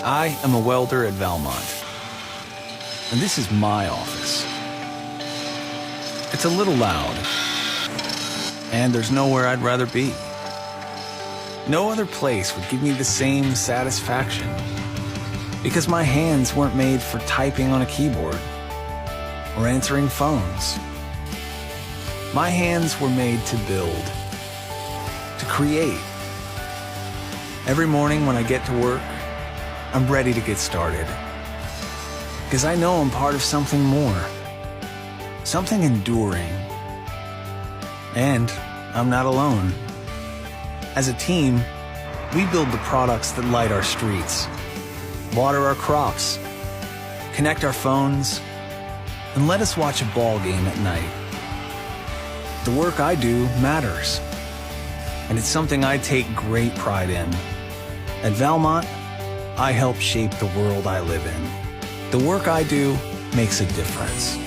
I am a welder at Valmont, and this is my office. It's a little loud, and there's nowhere I'd rather be. No other place would give me the same satisfaction, because my hands weren't made for typing on a keyboard or answering phones. My hands were made to build, to create. Every morning when I get to work, I'm ready to get started, because I know I'm part of something more, something enduring. And I'm not alone. As a team, we build the products that light our streets, water our crops, connect our phones, and let us watch a ball game at night. The work I do matters, and it's something I take great pride in. At Valmont, I help shape the world I live in. The work I do makes a difference.